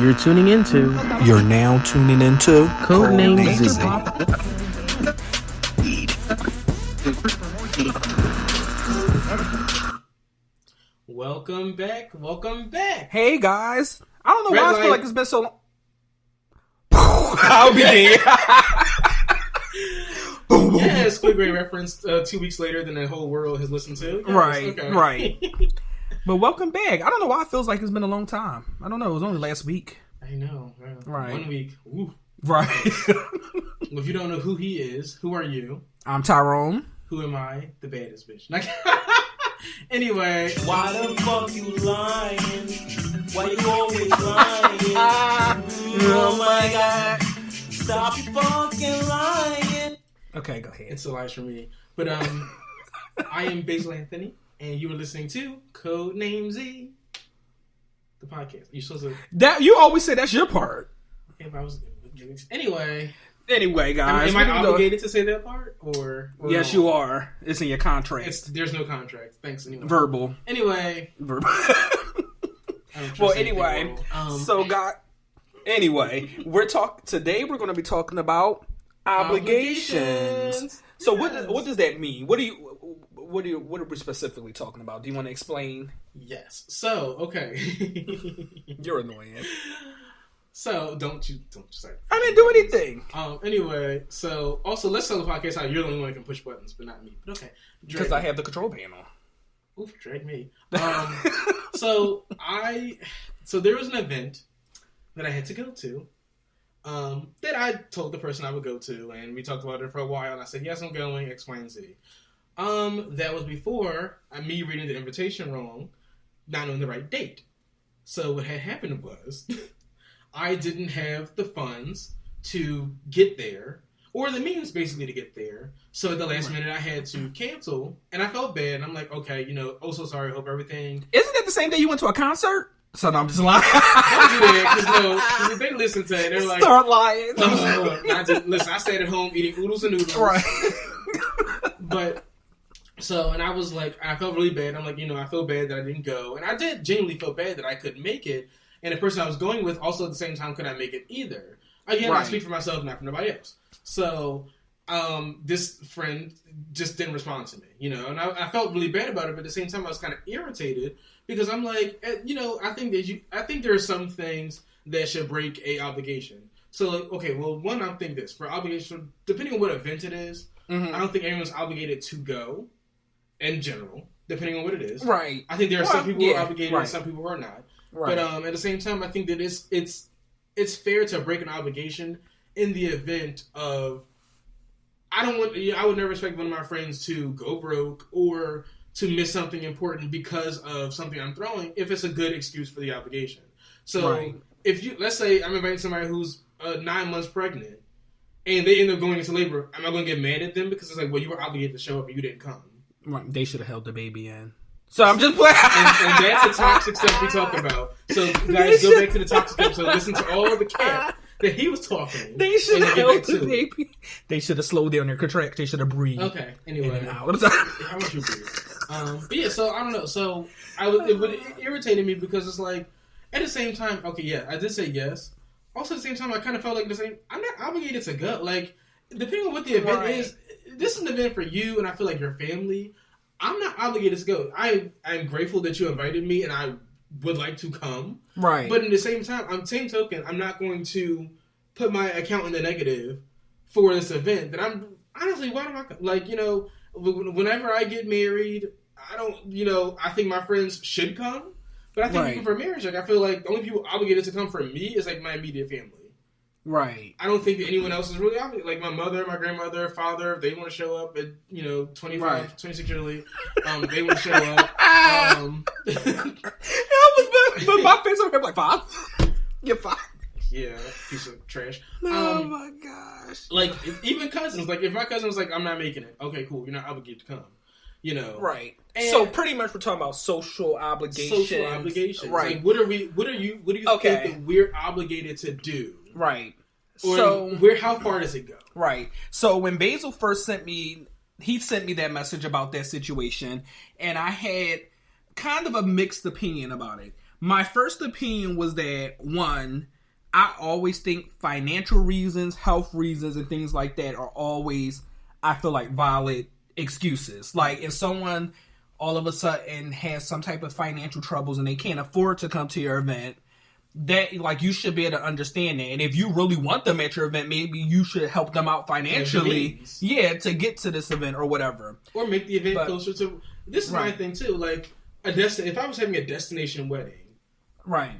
You're tuning into. You're now tuning into CodenameZ. Welcome back. Welcome back. Hey guys, I don't know Red why I light. feel like it's been so long. I'll be dead. Yeah, Squid Game reference 2 weeks later than the whole world has listened to. Yes, Right, okay. right. But welcome back. I don't know why it feels like it's been a long time. I don't know. It was only last week. I know. Right. 1 week. Ooh. Right. Well, if you don't know who he is, who are you? I'm Tyrone. Who am I? The baddest bitch. Anyway. Why the fuck you lying? Why you always lying? Oh my god. Stop fucking lying. Okay, go ahead. It's a lie for me. But I am Basil Anthony, and you are listening to CodenameZ, the podcast. You're supposed to... That you always say that's your part. Okay, if I was giving... Anyway, guys. am I obligated to say that part? Or Yes, no? you are. It's in your contract. There's no contract. Thanks, anyway. Verbal. Anyway. Verbal. I don't trust Well, anything anyway. verbal. So, God. Anyway, today we're going to be talking about obligations. So, Yes. what does that mean? What are we specifically talking about? Do you want to explain? Yes. So, okay. You're annoying. So, don't you say. I didn't do anything. Anyway, so also let's tell the podcast how you're the only one that can push buttons, but not me. But okay. Because I have the control panel. Oof, drag me. So there was an event that I had to go to. That I told the person I would go to, and we talked about it for a while, and I said, yes, I'm going, X, Y, and Z. That was before me reading the invitation wrong, not knowing the right date. So what had happened was, I didn't have the funds to get there, or the means basically to get there. So at the last minute, I had to cancel, and I felt bad. And I'm like, okay, so sorry, hope everything... Isn't it the same day you went to a concert? So no, I'm just lying. Don't do that, because if they listen to it, they're like... Start lying. Listen, I stayed at home eating oodles and noodles. Right. But, and I was like, I felt really bad. I'm like, I feel bad that I didn't go. And I did genuinely feel bad that I couldn't make it. And the person I was going with also at the same time could not make it either. Again, right. I speak for myself, not for nobody else. So, this friend just didn't respond to me, and I felt really bad about it, but at the same time I was kind of irritated because I'm like, I think there are some things that should break a obligation. So, like, okay, well, one, I think this, for obligation, depending on what event it is, I don't think everyone's obligated to go in general, depending on what it is. Right. I think there are some people who are obligated and some people who are not. Right. But at the same time, I think that it's fair to break an obligation in the event of I would never expect one of my friends to go broke or to miss something important because of something I'm throwing if it's a good excuse for the obligation. So if let's say I'm inviting somebody who's 9 months pregnant and they end up going into labor, am I going to get mad at them because it's like, well, you were obligated to show up and you didn't come? Right. They should have held the baby in. So I'm just playing. and that's the toxic stuff we talk about. So guys, go back to the toxic episode. Listen to all the cap that he was talking. They should have held the baby. They should have slowed down their contract. They should have breathed. Okay. Anyway, how much you breathe? But yeah. So I don't know. So it irritated me because it's like at the same time. Okay, yeah, I did say yes. Also at the same time, I kind of felt like I'm not obligated to go. Like depending on what the event is, this is an event for you, and I feel like your family. I'm not obligated to go. I'm grateful that you invited me, and I would like to come. Right. But in the same time, same token, I'm not going to put my account in the negative for this event. That I'm honestly, why do I like? Whenever I get married, I don't. I think my friends should come, but I think even for marriage, like I feel like the only people obligated to come for me is like my immediate family. Right. I don't think that anyone else is really obligated. Like my mother, my grandmother, father, if they want to show up at 25, 26 years old, they want to show up. But my face over here like 5. You're 5. Yeah, piece of trash. Oh my gosh. Like even cousins. Like if my cousin was like, "I'm not making it," okay, cool. You're not obligated to come. Right. And so pretty much we're talking about social obligations. Social obligations. Right. Like what do you think that we're obligated to do? Right. Or how far does it go? Right. So when Basil first sent me that message about that situation, and I had kind of a mixed opinion about it. My first opinion was that, one, I always think financial reasons, health reasons, and things like that are always, I feel like, valid excuses. Like, if someone all of a sudden has some type of financial troubles and they can't afford to come to your event, that, like, you should be able to understand that. And if you really want them at your event, maybe you should help them out financially, to get to this event or whatever. Or make the event closer to... This is my thing, too. Like, if I was having a destination wedding... Right.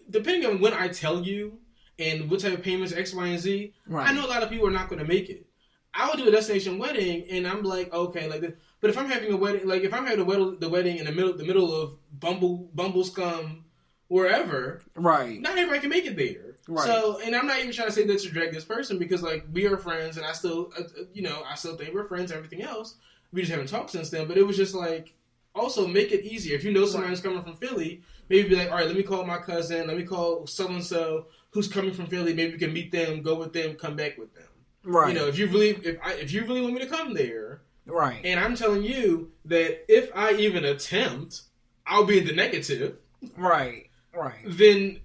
Depending on when I tell you and what type of payments, X, Y, and Z, I know a lot of people are not going to make it. I would do a destination wedding, and I'm like, okay, like this. But if I'm having a wedding, like if I'm having the wedding in the middle of Bumble Scum, wherever, right? Not everybody can make it there. Right. So, and I'm not even trying to say that to drag this person because, like, we are friends, and I still, I still think we're friends and everything else. We just haven't talked since then. But it was just like, also make it easier. If you know somebody's coming from Philly, maybe be like, all right, let me call my cousin, let me call so and so who's coming from Philly. Maybe we can meet them, go with them, come back with them. Right. You know, if you really want me to come there, right? And I'm telling you that if I even attempt, I'll be in the negative. Right. Right. Then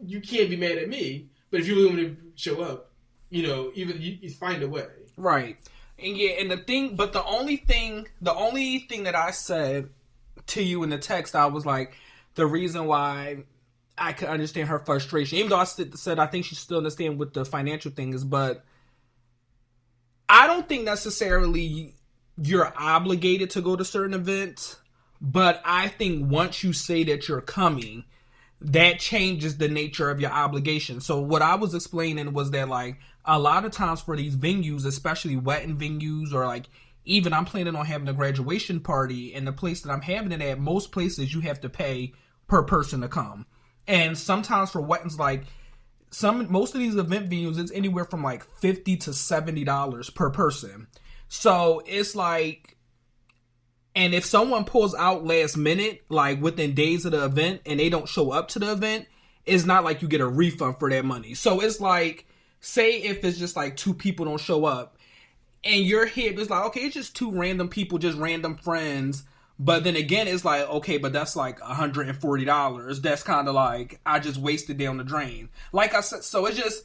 you can't be mad at me. But if you really want me to show up, even you find a way. Right. And and the only thing that I said to you in the text, I was like, the reason why I could understand her frustration, even though I said I think she still understands what the financial thing is, but I don't think necessarily you're obligated to go to certain events, but I think once you say that you're coming, that changes the nature of your obligation. So what I was explaining was that, like, a lot of times for these venues, especially wedding venues, or like even I'm planning on having a graduation party, and the place that I'm having it at, most places you have to pay per person to come. And sometimes for weddings, like most of these event venues, it's anywhere from like $50 to $70 per person. So it's like, and if someone pulls out last minute, like within days of the event, and they don't show up to the event, it's not like you get a refund for that money. So it's like, say if it's just like 2 people don't show up, and your hip is like, okay, it's just 2 random people, just random friends. But then again, it's like, okay, but that's like $140. That's kind of like, I just wasted down the drain. Like I said, so it's just,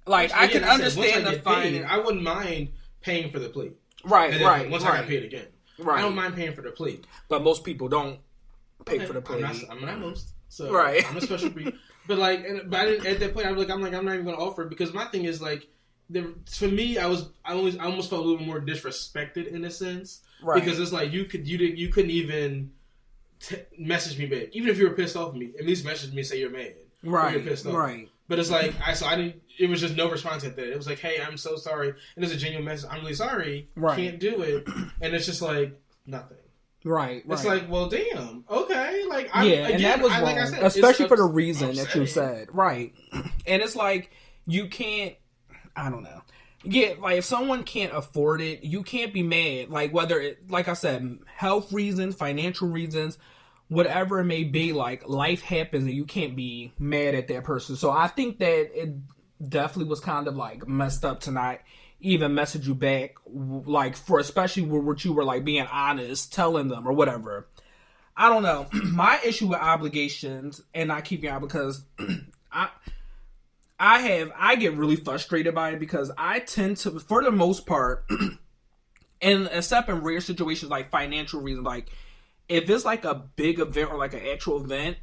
like, I can understand the fine. I wouldn't mind paying for the plate. Right, right. Once I got paid again. Right. I don't mind paying for the plate. But most people don't pay for the plate. I'm not most. So right. I'm a special breed. But like, at that point, I'm not even going to offer it, because my thing is like, for me, I almost felt a little more disrespected in a sense, right? Because it's like you couldn't even message me back, even if you were pissed off at me. At least message me and say you're mad, right? You're pissed off, right? But it's like I didn't. It was just no response at that. It was like, hey, I'm so sorry, and it's a genuine message. I'm really sorry, right? Can't do it, and it's just like nothing. Right. It's like, well, damn. Okay. Like, and that was wrong. Like I said, especially for the reason that you said. Right. And it's like, you can't, I don't know. Yeah, like, if someone can't afford it, you can't be mad. Like, whether it, like I said, health reasons, financial reasons, whatever it may be, like, life happens and you can't be mad at that person. So I think that it definitely was kind of, like, messed up to not even message you back, like, for especially what you were, like, being honest, telling them or whatever. I don't know. My issue with obligations, and I keep going because I get really frustrated by it, because I tend to, for the most part, and except in rare situations like financial reasons, like if it's like a big event or like an actual event,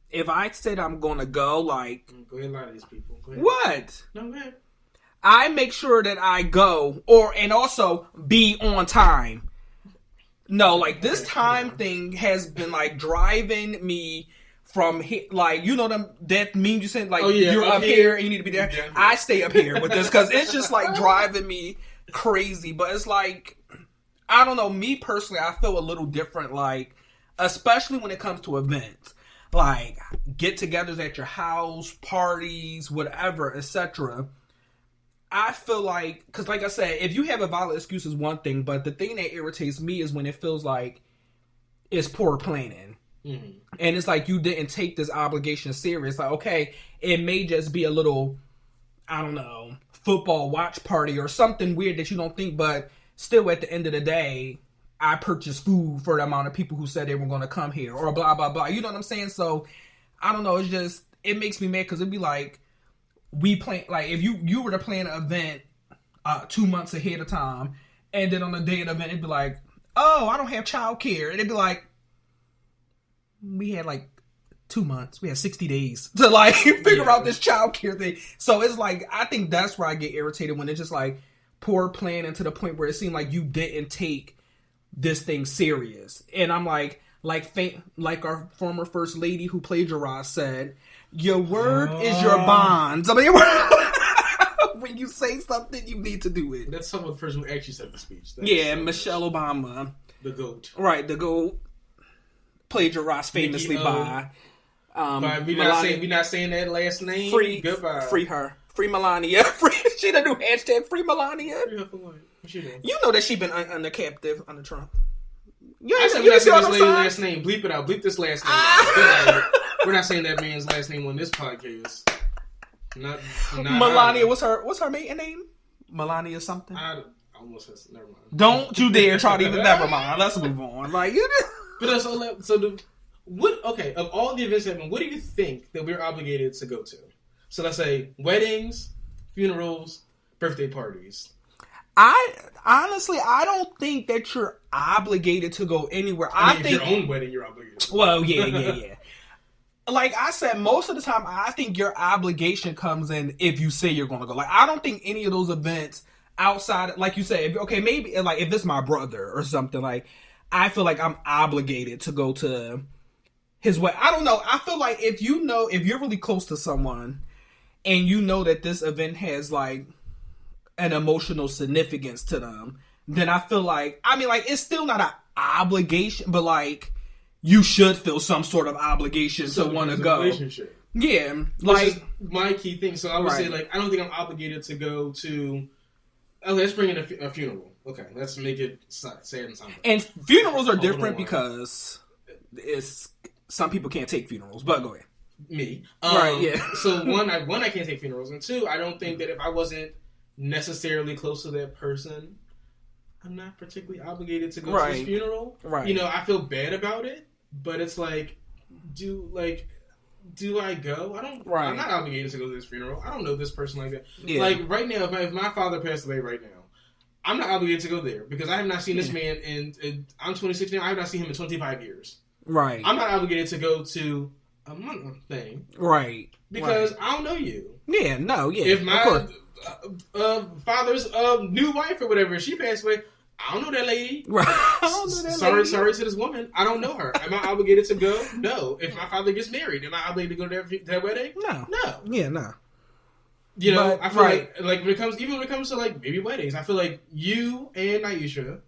if I said I'm going to go, like, go ahead, a lot of these people. Go ahead. What? No, man. I make sure that I go, and also be on time. No, like, this time thing has been, like, driving me from here, like, you know that meme you said, like, you're up here and you need to be there. Yeah. I stay up here with this, because it's just, like, driving me crazy. But it's like, I don't know, me personally, I feel a little different, like, especially when it comes to events. Like, get-togethers at your house, parties, whatever, etc. I feel like, because like I said, if you have a valid excuse is one thing, but the thing that irritates me is when it feels like it's poor planning. Mm-hmm. And it's like you didn't take this obligation serious. Like, okay, it may just be a little, I don't know, football watch party or something weird that you don't think, but still at the end of the day, I purchased food for the amount of people who said they were going to come here, or blah, blah, blah. You know what I'm saying? So, I don't know. It's just, it makes me mad because it'd be like, we plan, like, if you were to plan an event 2 months ahead of time, and then on the day of the event, it'd be like, oh, I don't have childcare. And it'd be like, we had like 2 months. We had 60 days to like figure out this childcare thing. So it's like, I think that's where I get irritated when it's just like poor planning to the point where it seemed like you didn't take this thing serious. And I'm like our former first lady who plagiarized said, your word is your bond. I mean, when you say something, you need to do it. That's someone the person who actually said the speech. Michelle Obama. The GOAT. Right, the GOAT. Plagiarized famously by we not saying that last name. Goodbye. Free her. Free Melania. She the new hashtag Free Melania. Free her for what? What she doing? You know that she been under captive under Trump. I said we're not saying this lady's last name. Bleep it out. Bleep this last name. We're not saying that man's last name on this podcast. Not Melania. What's her maiden name? Melania something. I almost said, never mind. Don't you dare try to even. Never mind. Let's move on. Like you. But of all the events that happen, what do you think that we're obligated to go to? So let's say weddings, funerals, birthday parties. I honestly don't think that you're obligated to go anywhere. I think your own wedding, you're obligated. Well, yeah. Like I said, most of the time, I think your obligation comes in if you say you're going to go. Like I don't think any of those events outside, like you said, maybe like if it's my brother or something, like I feel like I'm obligated to go to his wedding. I don't know. I feel like if you're really close to someone and you know that this event has like an emotional significance to them, then I feel like, it's still not an obligation, but like you should feel some sort of obligation to want to go. Relationship. Yeah. Which is my key thing. So I would say like, I don't think I'm obligated to go to, let's bring in a funeral. Okay, let's make it sad and something. And funerals are different because some people can't take funerals. But go ahead. Me, right? Yeah. So one, I can't take funerals, and two, I don't think that if I wasn't necessarily close to that person, I'm not particularly obligated to go to his funeral. Right. You know, I feel bad about it, but it's like, do I go? I don't. Right. I'm not obligated to go to this funeral. I don't know this person like that. Yeah. Like right now, if my father passed away right now, I'm not obligated to go there because I have not seen this man in I'm 26 now. I have not seen him in 25 years. Right. I'm not obligated to go to a month thing. Right. Because I don't know you. Yeah. No. Yeah. If my father's new wife or whatever, she passed away, I don't know that lady. Right. I don't know that lady. Sorry to this woman. I don't know her. Am I obligated to go? No. If my father gets married, am I obligated to go to that wedding? No. Yeah. No. You know, I feel like when it comes to like maybe weddings, I feel like you and Aisha,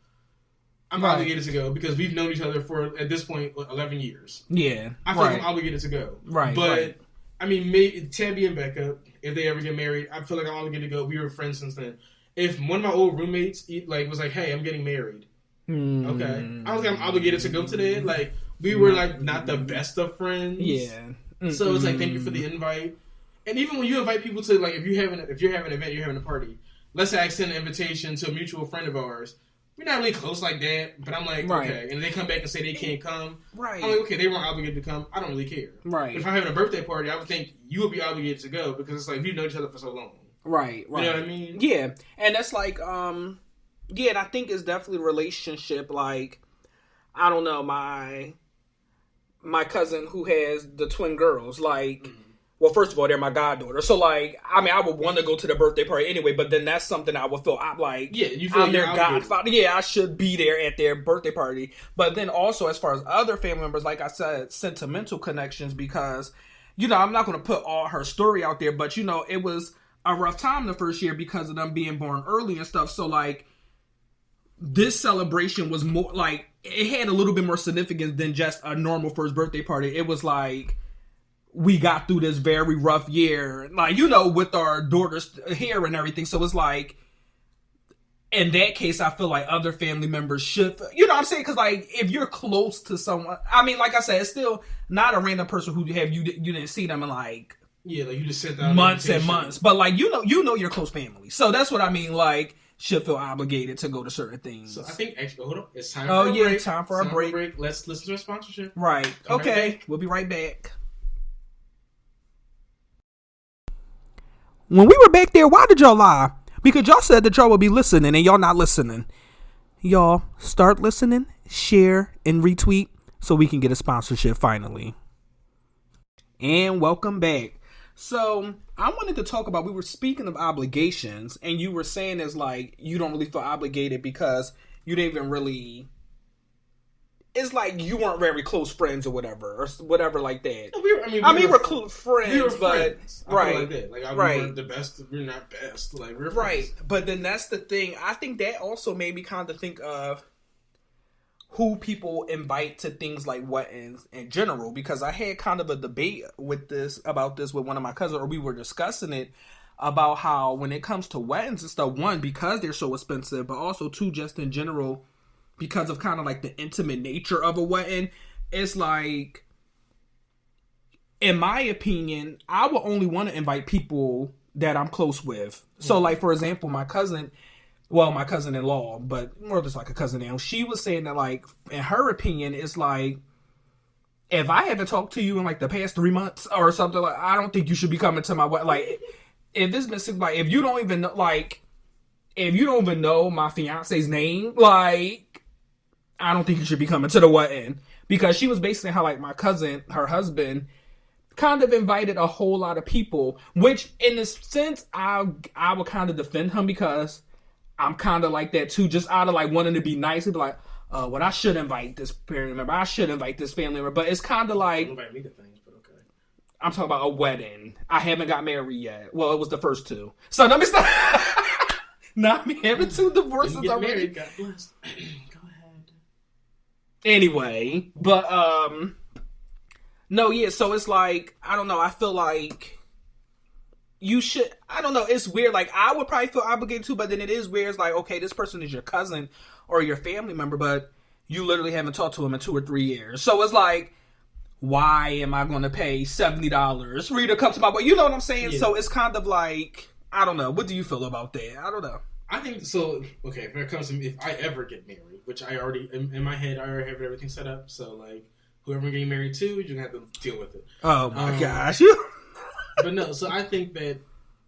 I'm obligated to go because we've known each other for at this point 11 years. Yeah, I feel like I'm obligated to go. Right, but I mean, maybe Tabby and Becca, if they ever get married, I feel like I'm obligated to go. We were friends since then. If one of my old roommates was like, "Hey, I'm getting married," okay, I don't think I'm obligated to go to that. Like we were like not the best of friends. Yeah, so it's like thank you for the invite. And even when you invite people to, like, if you're having an event, you're having a party. Let's say I extend an invitation to a mutual friend of ours. We're not really close like that, but I'm like, okay. And they come back and say they can't come. Right. I'm like, okay, they weren't obligated to come. I don't really care. Right. But if I'm having a birthday party, I would think you would be obligated to go because it's like we've known each other for so long. Right. You know what I mean? Yeah. And that's like, and I think it's definitely a relationship. Like, I don't know, my cousin who has the twin girls, like. Mm-hmm. Well, first of all, they're my goddaughter. So, like, I would want to go to the birthday party anyway, but then that's something I would feel, you feel I'm their godfather. Yeah, I should be there at their birthday party. But then also, as far as other family members, like I said, sentimental connections, because, I'm not going to put all her story out there, but, it was a rough time the first year because of them being born early and stuff. So, like, this celebration was more, like, it had a little bit more significance than just a normal first birthday party. It was like, we got through this very rough year, like, with our daughter's hair and everything. So it's like, in that case, I feel like other family members should, what I'm saying? Because, like, if you're close to someone, like I said, it's still not a random person who you didn't see them in, like, yeah, like you just sent out months and months. But, like, you know your close family. So that's what I mean. Like, should feel obligated to go to certain things. So I think actually, hold on, it's time. Oh for a yeah, break. time for a break. Let's listen to a sponsorship. Right. Come right Okay. back. We'll be right back. When we were back there, why did y'all lie? Because y'all said that y'all would be listening and y'all not listening. Y'all start listening, share, and retweet so we can get a sponsorship finally. And welcome back. So I wanted to talk about, we were speaking of obligations, and you were saying it's like you don't really feel obligated because you didn't even really, it's like you weren't very close friends or whatever like that. No, we're close friends, we were but friends. right, like that. Like we right. weren't the best. We're not best. Like we're friends. Right. But then that's the thing. I think that also made me kind of think of who people invite to things like weddings in general, because I had kind of a debate about this with one of my cousins, or we were discussing it about how when it comes to weddings and stuff, one, because they're so expensive, but also two, just in general, because of kind of like the intimate nature of a wedding, it's like, in my opinion, I would only want to invite people that I'm close with. So like, for example, my cousin-in-law, but more just like a cousin now, she was saying that, like, in her opinion, it's like, if I haven't talked to you in like the past 3 months or something, like, I don't think you should be coming to my wedding. Like, if this missing, like, if you don't even know, like, if you don't even know my fiance's name, like, I don't think you should be coming to the wedding. Because she was basically how, like, my cousin, her husband, kind of invited a whole lot of people, which in a sense, I would kind of defend him, because I'm kind of like that too, just out of like wanting to be nice and be like, well, I should invite this parent member, I should invite this family member, but it's kind of like, Don't invite me to things, but okay. I'm talking about a wedding. I haven't got married yet. Well, it was the first two. So let me stop. Not me having 2 divorces Didn't get already. married, God bless. Go ahead. Anyway, but no, yeah. So it's like, I don't know. I feel like you should, I don't know, it's weird. Like, I would probably feel obligated too, but then it is weird. It's like, okay, this person is your cousin or your family member, but you literally haven't talked to him in 2 or 3 years. So it's like, why am I going to pay $70 for you to come to my wedding? You know what I'm saying? Yeah. So it's kind of like, I don't know. What do you feel about that? I don't know. I think so. Okay, when it comes to me, if I ever get married, which I already in my head, I already have everything set up. So like, whoever I'm getting married to, you're gonna have to deal with it. Oh my gosh. But no, so I think that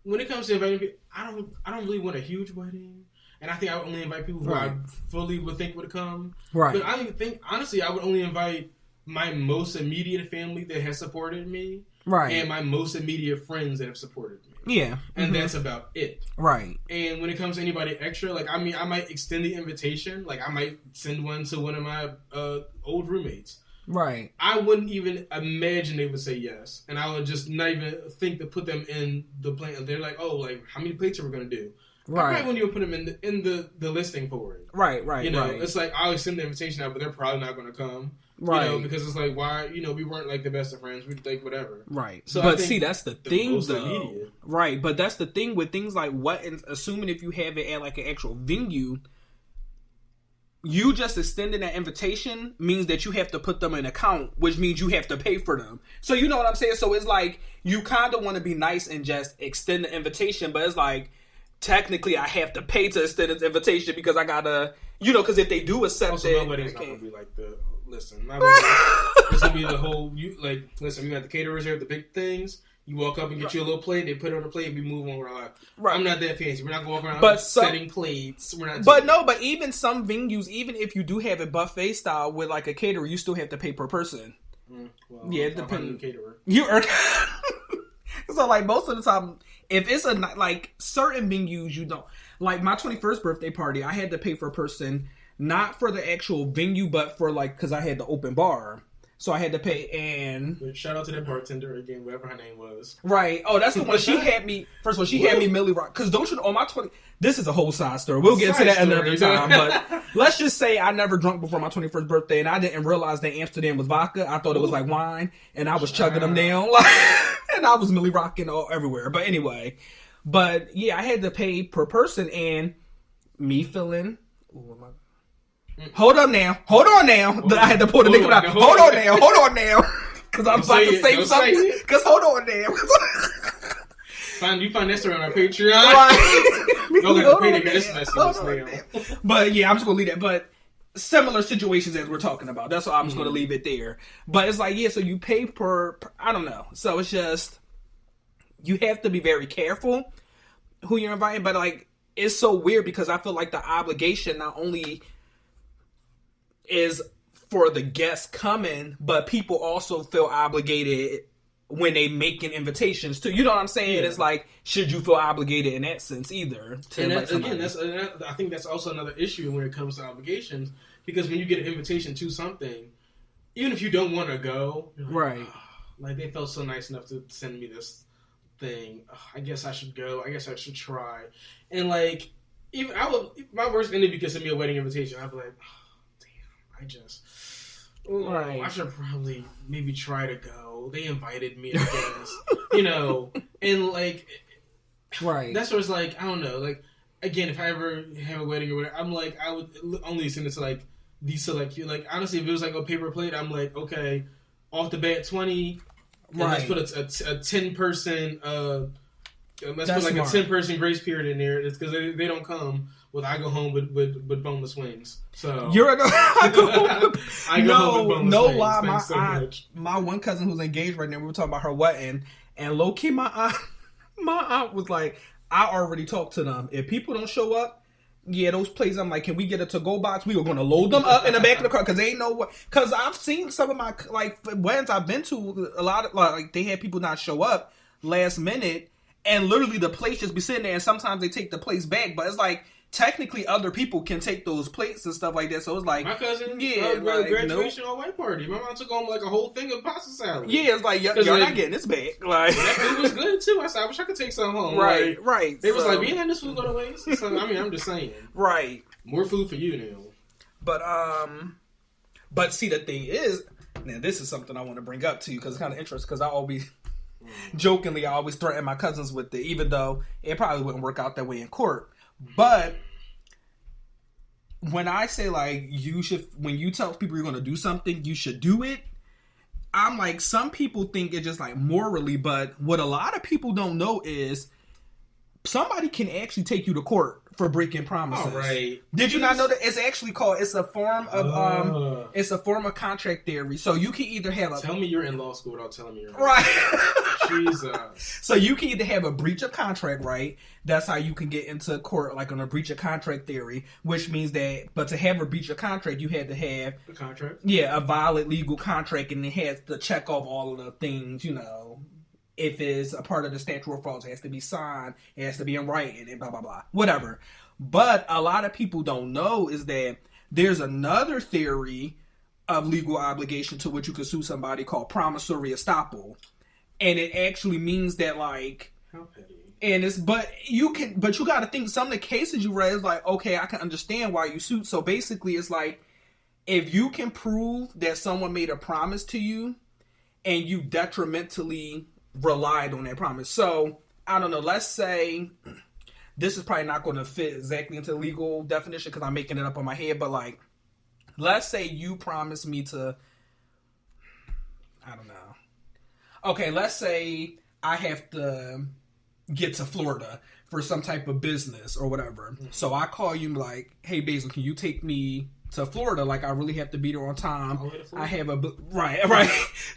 when it comes to inviting people, I don't really want a huge wedding, and I think I would only invite people who I fully would think would come. Right. But I think honestly, I would only invite my most immediate family that has supported me, Right. and my most immediate friends that have supported me. Yeah. And that's about it. Right. And when it comes to anybody extra, like, I mean, I might extend the invitation. Like, I might send one to one of my old roommates. Right. I wouldn't even imagine they would say yes. And I would just not even think to put them in the plan. They're like, oh, like, how many plates are we going to do? Right. I probably wouldn't even put them in the listing for it. Right, You know, right. it's like, I'll send the invitation out, but they're probably not going to come. Right. You know, because it's like, why, you know, we weren't like the best of friends. We like whatever. Right. So but see, that's the thing, most though. immediate. Right. But that's the thing with things like weddings, assuming if you have it at like an actual venue, you just extending that invitation means that you have to put them in account, which means you have to pay for them. So you know what I'm saying? So it's like, you kind of want to be nice and just extend the invitation, but it's like, technically I have to pay to extend this invitation because I gotta, you know, because if they do accept Also, it, nobody's not gonna be like the listen. It's gonna be the whole. You like listen. We got the caterers here, the big things. You walk up and get you a little plate. They put it on the plate. And we move on. We're like, Right. I'm not that fancy. We're not going around But setting plates. We're not. But no, but even some venues, even if you do have it buffet style with like a caterer, you still have to pay per person. Well, Yeah, it I'll find a new depends. caterer. You are. So like most of the time, if it's a like certain venues, you don't like my 21st birthday party. I had to pay for a person, not for the actual venue, but for like because I had the open bar, so I had to pay. And But shout out to that bartender again, whatever her name was. right, oh, that's the one she had me. First of all, she had me Millie Rock because don't you know on my 20. This is a whole side story. We'll get into that another time. But let's just say I never drunk before my 21st birthday, and I didn't realize that Amsterdam was vodka. I thought it was like wine, and I was chugging them down, like, and I was Millie rocking all everywhere. But anyway, but yeah, I had to pay per person, and me feeling. Hold on now. I had to pull the nigga out. Hold on now. Because I'm about to say something. Because hold on now. You find that story on our Patreon. Right. But yeah, I'm just gonna leave that. But similar situations as we're talking about. That's why I'm just gonna leave it there. But it's like, yeah, so you pay per I don't know. So it's just you have to be very careful who you're inviting. But like, it's so weird because I feel like the obligation not only is for the guests coming, but people also feel obligated when they making invitations too. You know what I'm saying? Yeah. It's like, should you feel obligated in that sense either? And I think that's also another issue when it comes to obligations, because when you get an invitation to something, even if you don't want to go, you're like, right? Oh, like, they felt so nice enough to send me this thing. Oh, I guess I should go. I guess I should try. And like, even my worst enemy could send me a wedding invitation. I'd be like, I should probably maybe try to go. They invited me, I guess. And like, right. That's where it's like, I don't know. Like, again, if I ever have a wedding or whatever, I'm like, I would only send it to like these select few. Like, honestly, if it was like a paper plate, I'm like, okay, off the bat 20. Right. Let's put a 10-person. Let's put like smart. A 10-person grace period in there. It's because they don't come. Well, I go home with boneless wings. So I go home with boneless wings. Lie, my one cousin who's engaged right now, we were talking about her wedding, and low key, my aunt was like, I already talked to them. If people don't show up, yeah, those plates, I'm like, can we get a to-go box? We were going to load them up in the back of the car because they ain't know what. Because I've seen some of my like weddings I've been to, a lot of like they had people not show up last minute, and literally the plates just be sitting there, and sometimes they take the plates back, but it's like, technically, other people can take those plates and stuff like that. So it's like, my cousin, like, graduation or white party. My mom took home like a whole thing of pasta salad. Yeah, it's like, y'all not getting this back. Like, that food was good too. I said, I wish I could take some home. Right, like, right. They was like, we ain't letting this food go to waste. So, I mean, I'm just saying. Right. More food for you now. But see, the thing is, now this is something I want to bring up to you because it's kind of interesting because I always, jokingly, I always threaten my cousins with it, even though it probably wouldn't work out that way in court. But when I say like when you tell people you're going to do something, you should do it. I'm like, some people think it's just like morally, but what a lot of people don't know is somebody can actually take you to court for breaking promises. Oh, right. Did you not know that it's actually called? It's a form of contract theory. So you can either have tell me you're in law school without telling me you're in right. Jesus. So you can either have a breach of contract, right? That's how you can get into court, like on a breach of contract theory, which means that. But to have a breach of contract, you had to have a contract. Yeah, a valid legal contract, and it has to check off all of the things, If it's a part of the statute of frauds, it has to be signed, it has to be in writing, and blah, blah, blah. Whatever. But a lot of people don't know is that there's another theory of legal obligation to which you could sue somebody called promissory estoppel. And it actually means that, like... How petty. And you got to think, some of the cases you read is like, okay, I can understand why you sued. So basically, it's like, if you can prove that someone made a promise to you, and you detrimentally relied on that promise. So, I don't know, let's say, this is probably not going to fit exactly into the legal definition because I'm making it up on my head, but like, let's say you promised me to, I don't know. Okay, let's say I have to get to Florida for some type of business or whatever. Mm-hmm. So I call you like, hey Basil, can you take me to Florida? Like, I really have to be there on time. I have right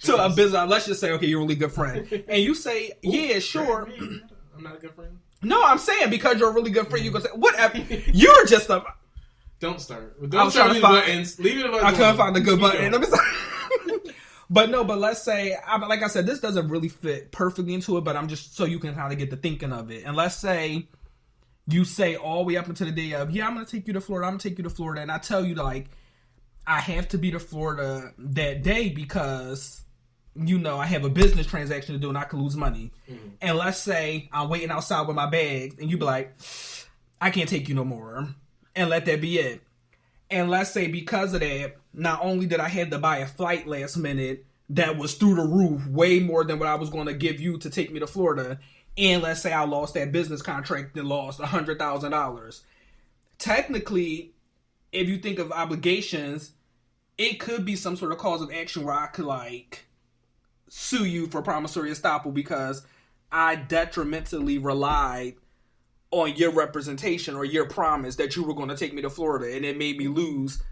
to a business. Let's just say, okay, you're a really good friend, and you say, yeah, sure. I'm not a good friend. No, I'm saying because you're a really good friend, you gonna say whatever. You're just a. Don't start. I was trying to find buttons. Leave it. I couldn't find the good button. But let's say, like I said, this doesn't really fit perfectly into it, but I'm just so you can kind of get the thinking of it. And let's say you say all the way up until the day of, yeah, I'm going to take you to Florida. And I tell you, like, I have to be to Florida that day because, I have a business transaction to do and I could lose money. Mm-hmm. And let's say I'm waiting outside with my bags and you be like, I can't take you no more. And let that be it. And let's say because of that, not only did I have to buy a flight last minute that was through the roof, way more than what I was going to give you to take me to Florida, and let's say I lost that business contract and lost $100,000. Technically, if you think of obligations, it could be some sort of cause of action where I could, like, sue you for promissory estoppel because I detrimentally relied on your representation or your promise that you were going to take me to Florida, and it made me lose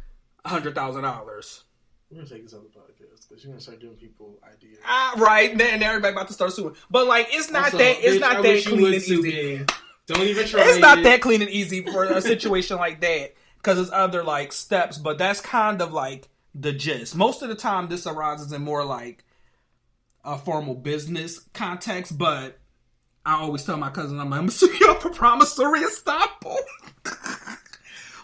$100,000. We're gonna take this other podcast because you're gonna start giving people ideas. Right, and everybody about to start suing. But like, it's not Also, that. It's bitch, not I that wish you clean would and sue easy. me. Don't even try. It's not that clean and easy for a situation like that because it's other like steps. But that's kind of like the gist. Most of the time, this arises in more like a formal business context. But I always tell my cousin, I'm gonna sue you for promissory estoppel.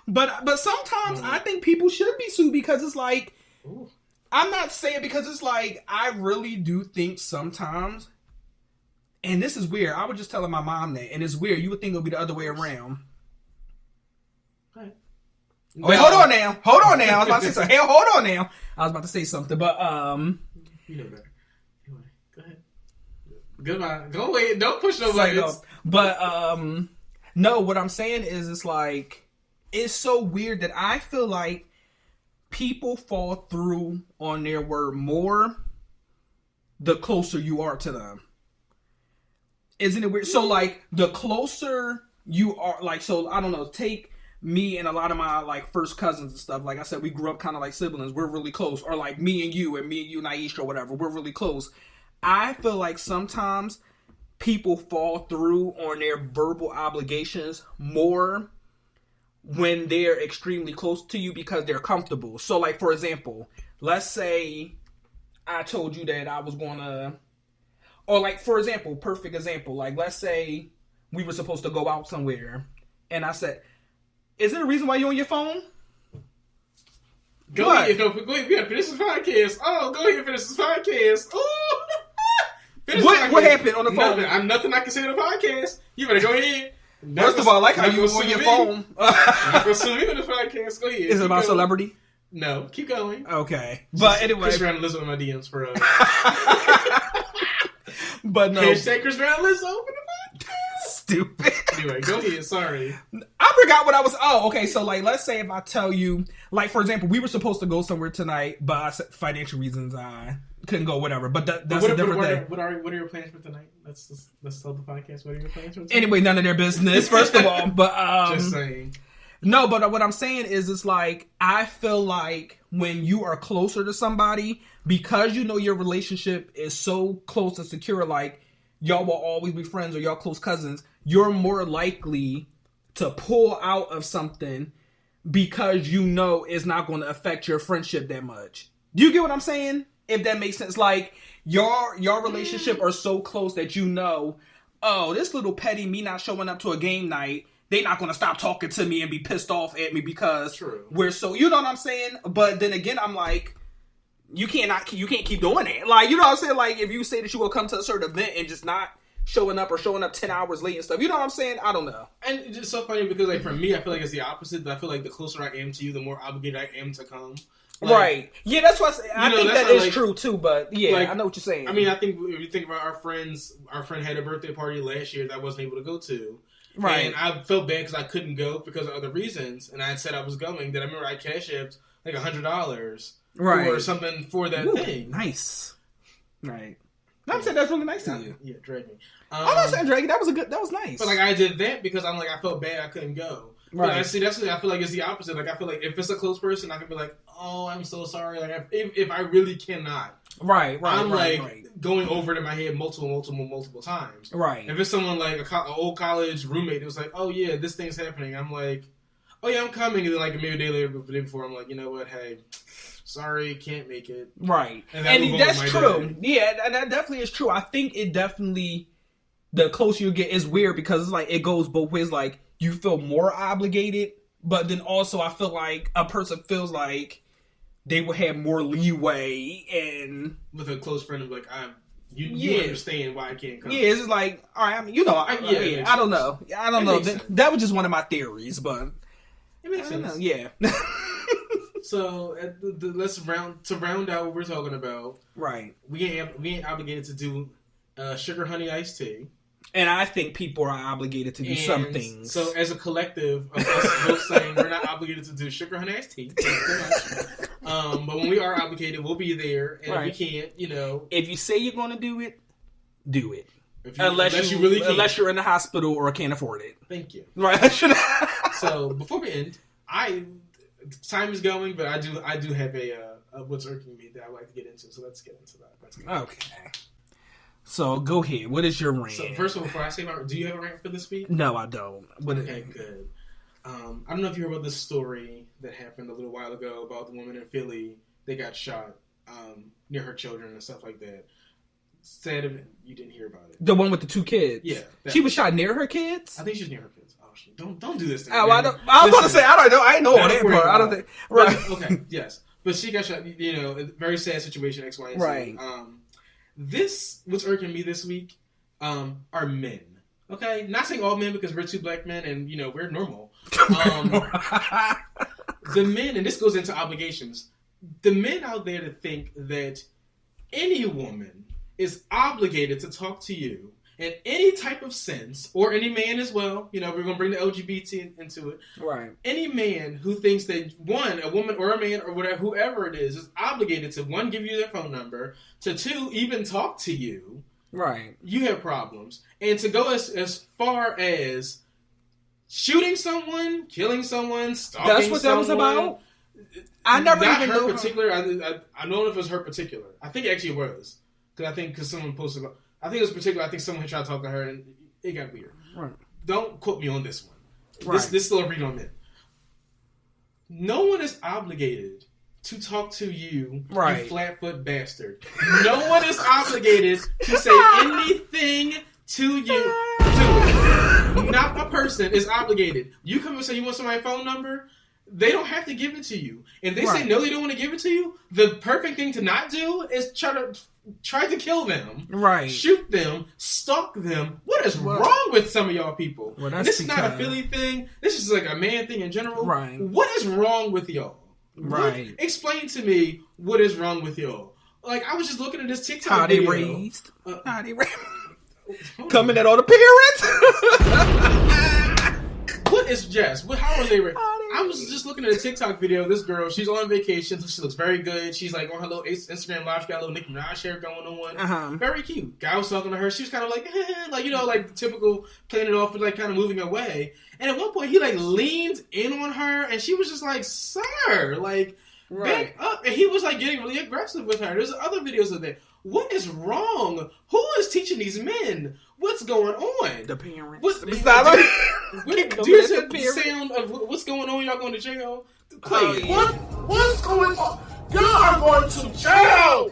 But sometimes I think people should be sued because it's like, Ooh. I'm not saying because it's like, I really do think sometimes, and this is weird, I was just telling my mom that, and it's weird, you would think it would be the other way around. Right. Wait, hold on now. I was about to say something. Hell, hold on now. I was about to say something, but You know better. Anyway, go ahead. Goodbye. Go away. Don't push no buttons. But no, what I'm saying is it's like, it's so weird that I feel like people fall through on their word more the closer you are to them. Isn't it weird? So like the closer you are, like, so I don't know, take me and a lot of my like first cousins and stuff. Like I said, we grew up kind of like siblings. We're really close. Or like me and you Naisha or whatever. We're really close. I feel like sometimes people fall through on their verbal obligations more when they're extremely close to you because they're comfortable. So like, for example, let's say I told you that I was gonna, or like, for example, perfect example, like let's say we were supposed to go out somewhere and I said, is there a reason why you're on your phone? Go ahead, we gotta finish this podcast. Oh, go ahead and finish this podcast. Ooh. What happened on the phone? Nothing I can say on the podcast. You better go ahead. First of all, I like how you were on your phone. Not gonna sue me on the podcast. Go ahead. Is it about celebrity? No, keep going. Okay. But anyway. Chris Brown and Lizzo in my DMs for But no. Hashtag Chris Brown and Lizzo open the podcast. Stupid. Anyway, go ahead. Sorry. I forgot what I was. Oh, okay. So, like, let's say if I tell you, like, for example, we were supposed to go somewhere tonight, but I said financial reasons I couldn't go, whatever. But that's a different thing. What are your plans for tonight? Let's tell the podcast. What are your plans for tonight? Anyway, none of their business, first of all. But just saying. No, but what I'm saying is, it's like, I feel like when you are closer to somebody, because you know your relationship is so close and secure, like, y'all will always be friends or y'all close cousins, you're more likely to pull out of something because you know it's not going to affect your friendship that much. Do you get what I'm saying? If that makes sense. Like, your relationship are so close that you know, oh, this little petty me not showing up to a game night, they not going to stop talking to me and be pissed off at me because we're so, you know what I'm saying? But then again, I'm like, you can't keep doing it. Like, you know what I'm saying? Like, if you say that you will come to a certain event and just not showing up or showing up 10 hours late and stuff, you know what I'm saying? I don't know. And it's just so funny because, like, for me, I feel like it's the opposite. I feel like the closer I am to you, the more obligated I am to come. Like, right. Yeah, that's what I think that is like, true too, but yeah, like, I know what you're saying. I mean, I think if you think about our friend had a birthday party last year that I wasn't able to go to. Right. And I felt bad because I couldn't go because of other reasons. And I had said I was going. Then I remember I cash-apped like $100 or something for that thing. Nice. Right. I'm saying that's really nice of you. Yeah, drag me. I'm not saying drag. That was nice. But like I did that because I'm like I felt bad I couldn't go. Right. But I see that's what I feel like it's the opposite. Like I feel like if it's a close person, I can be like, oh, I'm so sorry. Like if I really cannot. Right. I'm going over it in my head multiple times. Right. If it's someone like an old college roommate, it was like, oh yeah, this thing's happening. I'm like, oh yeah, I'm coming. And then like maybe a day later, the day before, I'm like, you know what? Hey, sorry, can't make it. Right. And that's true. Yeah, and that definitely is true. I think it definitely, the closer you get, is weird because it's like it goes both ways. Like you feel more obligated, but then also I feel like a person feels like they would have more leeway and with a close friend of like you understand why I can't come. Yeah, it's just like, all right, I mean, you know, I don't know. I don't know. That was just one of my theories, but it makes sense. Yeah. So let's round out what we're talking about. Right. We ain't obligated to do sugar honey iced tea. And I think people are obligated to do some things. So as a collective of us both saying we're not obligated to do sugar honey iced tea. But when we are obligated, we'll be there. And if we can't, you know. If you say you're going to do it, do it. Unless you really can't. unless you're in the hospital or can't afford it. Thank you. Right. So before we end, time is going, but I do have a what's irking me that I would like to get into. So let's get into that. Okay. So go ahead. What is your rant? So first of all, before I say do you have a rant for this week? No, I don't. Okay, good. I don't know if you heard about this story that happened a little while ago about the woman in Philly. They got shot near her children and stuff like that. Sad event. You didn't hear about it. The one with the 2 kids. Yeah, she was shot near her kids. I think she's near her kids. Oh, don't do this to me. Oh, I was going to say I don't know. I know all that part. I don't think. Right. But, okay. Yes, but she got shot. You know, a very sad situation. X, Y, and Z. Right. What's irking me this week are men. Okay, not saying all men because we're 2 black men and we're normal. The men, and this goes into obligations. The men out there to think that any woman is obligated to talk to you in any type of sense, or any man as well. We're going to bring the LGBT into it. Right. Any man who thinks that, one, a woman or a man or whatever, whoever it is obligated to, 1, give you their phone number, to 2, even talk to you. Right. You have problems. And to go as far as shooting someone, killing someone, stalking someone. That's what that was about? I never not even her knew particular. I don't know if it was her particular. I think actually it was. Because someone posted about, I think it was particular. I think someone tried to talk to her and it got weird. Right. Don't quote me on this one. Right. This still a read on it. No one is obligated to talk to you, right. You flat-foot bastard. No one is obligated to say anything to you. Not a person is obligated. You come and say you want somebody's phone number, they don't have to give it to you. If they say no, they don't want to give it to you, the perfect thing to not do is try to kill them, right? Shoot them, stalk them. What is wrong with some of y'all people? Well, and this is not a Philly thing. This is like a man thing in general. Right. What is wrong with y'all? Right. Explain to me what is wrong with y'all. Like, I was just looking at this TikTok How video. they raised. How they raised. Coming at all the parents. What is Jess? How are they raised? I was just looking at a TikTok video. This girl, she's on vacation. She looks very good. She's like on her little Instagram live. She got a little Nicki Minaj hair going on. Uh-huh. Very cute. Guy was talking to her. She was kind of like, like like typical, playing it off, but like kind of moving away. And at one point, he like leaned in on her, and she was just like, "Sir, like, back up." And he was like getting really aggressive with her. There's other videos of that. What is wrong? Who is teaching these men? What's going on? The parents. Do you have the sound of what's going on? Y'all going to jail? Play it. What's going on? Y'all are going to jail!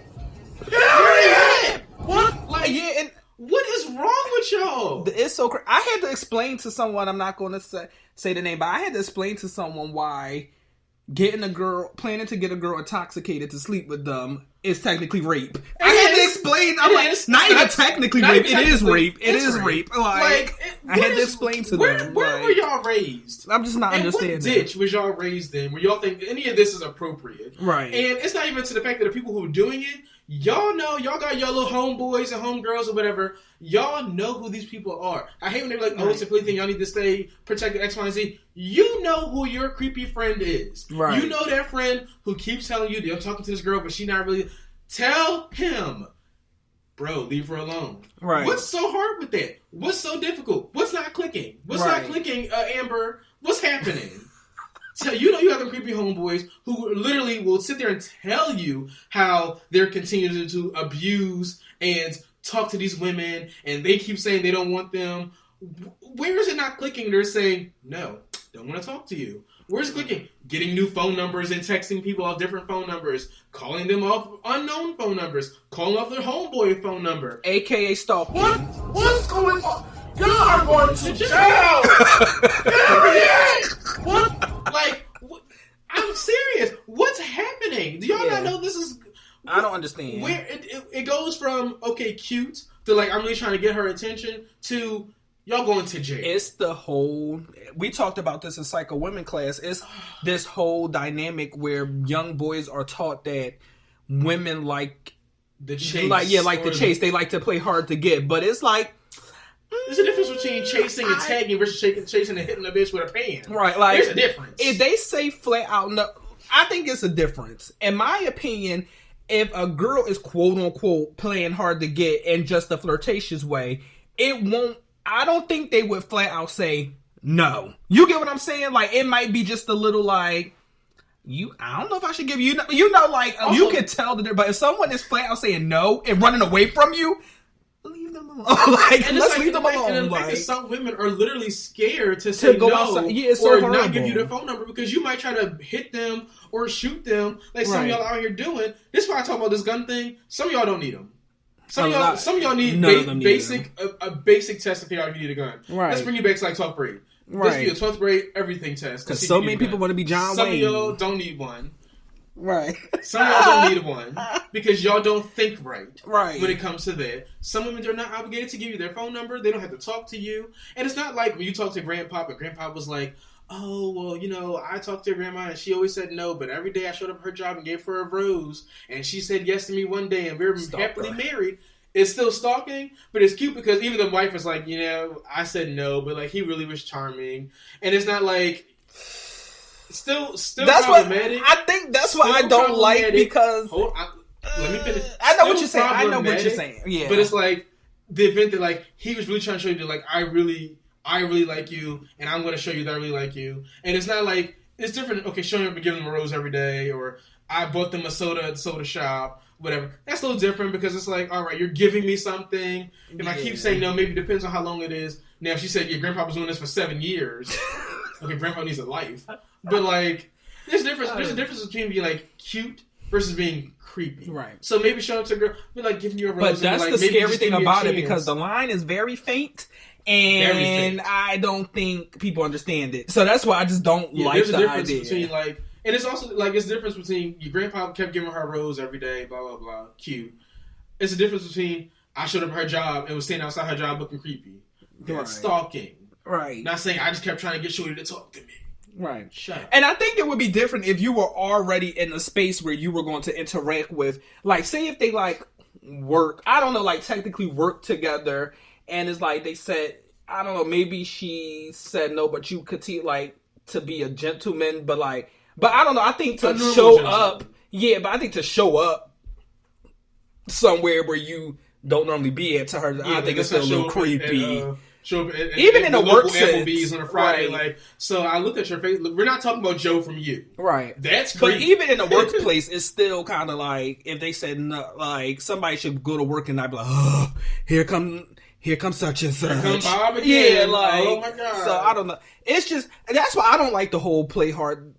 Period! What? Like, yeah, and what is wrong with y'all? It's so crazy. I had to explain to someone, I'm not going to say the name, but I had to explain to someone why planning to get a girl intoxicated to sleep with them is technically rape. I had to explain. I'm like, not even technically rape. It is rape. It is rape. Like, I had to explain to them. Where were y'all raised? I'm just not understanding. What ditch was y'all raised in where y'all think any of this is appropriate? Right. And it's not even to the fact that the people who are doing it, y'all know, y'all got your little homeboys and homegirls or whatever. Y'all know who these people are. I hate when they're like, oh, it's a Philly thing. Y'all need to stay protected, X, Y, and Z. You know who your creepy friend is. Right. You know that friend who keeps telling you, I'm talking to this girl, but she not really. Tell him, bro, leave her alone. Right. What's so hard with that? What's so difficult? What's not clicking? What's not clicking, Amber? What's happening? So you know you have them creepy homeboys who literally will sit there and tell you how they're continuing to abuse and talk to these women, and they keep saying they don't want them. Where is it not clicking? They're saying, no, don't want to talk to you. Where's it clicking? Getting new phone numbers and texting people off different phone numbers, calling them off unknown phone numbers, calling off their homeboy phone number. AKA stalking. What's going on? Y'all are going to jail! What? Like, I'm serious. What's happening? Do y'all not know this is... I don't understand. Where it goes from, okay, cute, to like, I'm really trying to get her attention, to... Y'all going to jail. It's the whole... We talked about this in Psycho Women class. It's this whole dynamic where young boys are taught that women like... The chase. The chase. They like to play hard to get. But it's like... There's a difference between chasing and tagging versus chasing and hitting a bitch with a pan. Right. Like, there's a difference. If they say flat out... No, I think it's a difference. In my opinion, if a girl is quote-unquote playing hard to get in just a flirtatious way... it won't. I don't think they would flat out say no. You get what I'm saying? Like, it might be just a little like, I don't know if I should give you, like, also, you can tell that, but if someone is flat out saying no and running away from you, leave them alone. Leave them alone. And the fact that some women are literally scared to say go no outside. Yeah, it's so or horrible. not give you their phone number because you might try to hit them or shoot them like some of y'all out here doing. This is why I talk about this gun thing. Some of y'all don't need them. Some of y'all need a basic test to figure out if you need a gun. Right. Let's bring you back to like 12th grade. Right. Let's do a 12th grade everything test. Because so many people want to be John Wayne. Some of y'all don't need one. Right. Some of y'all don't need one because y'all don't think right. Right. When it comes to that. Some women are not obligated to give you their phone number. They don't have to talk to you. And it's not like when you talk to grandpa, but grandpa was like, oh, well, I talked to your grandma and she always said no, but every day I showed up at her job and gave her a rose and she said yes to me one day and we were happily married. It's still stalking, but it's cute because even the wife was like, I said no, but like he really was charming. And it's not like still that's problematic. I think that's what I don't like because let me finish. I know what you're saying. I know what you're saying. Yeah. But it's like the event that like he was really trying to show you that like I really like you and I'm gonna show you that I really like you. And it's not like it's different, okay, showing up and giving them a rose every day or I bought them a soda at the soda shop. Whatever. That's a little different because it's like, all right, you're giving me something. If I keep saying no, maybe it depends on how long it is. Now, if she said, your grandpa was doing this for 7 years, okay, grandpa needs a life. But like, there's a difference between being like cute versus being creepy. Right. So maybe show up to a girl, be like giving you a rose. But that's and the maybe scary thing about it chance. because the line is very faint. And I don't think people understand it. So that's why I just don't like the idea. There's a difference between like, and it's also like it's the difference between your grandpa kept giving her a rose every day, blah blah blah, cute. It's the difference between I showed up at her job and was standing outside her job looking creepy. That's stalking. Right. Not saying I just kept trying to get Shorty to talk to me. Right. Shut up. And I think it would be different if you were already in a space where you were going to interact with, like, say if they like work, I don't know, like technically work together, and it's like they said, I don't know, maybe she said no, but you could see like to be a gentleman, but I don't know. I think to show up, but I think to show up somewhere where you don't normally be at to her, I think it's still a little creepy. Show up even in the work Applebee's on a Friday, right. like. So I looked at your face. We're not talking about Joe from You, right? That's creepy. But even in the workplace, it's still kind of like if they said no, like somebody should go to work and I'd be like, oh, here come such and such. Here come Bob again. Yeah, like, oh my god. So I don't know. It's just that's why I don't like the whole play hard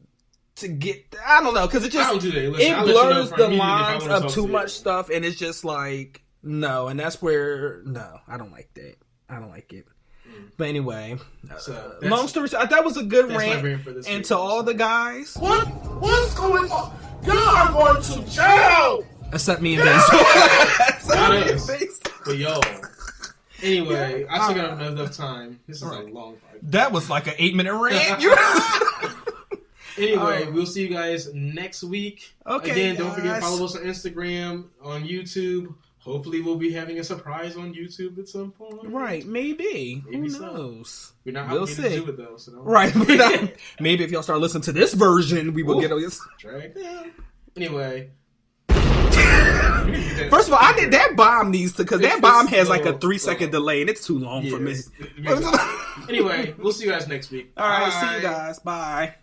to get. I don't know because it just it blurs the lines of too much stuff, and it's just like no, and that's where no, I don't like that. I don't like it. But anyway, long story short, that was a good rant. And to all the guys, what's going on? Y'all are going to jail. Except me and Vince. But yo. Anyway, I still got enough time. This is a long fight. That was like an 8-minute rant. Anyway, we'll see you guys next week. Okay. Again, don't forget to follow us on Instagram, on YouTube. Hopefully, we'll be having a surprise on YouTube at some point. Right, maybe. Who knows? So. We're not we'll obligated to do it though. So right. Maybe if y'all start listening to this version, we will get on this. Drag down. Anyway. First of all, that bomb needs to, because that bomb has like a 3-second delay, and it's too long for me. Anyway, we'll see you guys next week. All right, see you guys. Bye.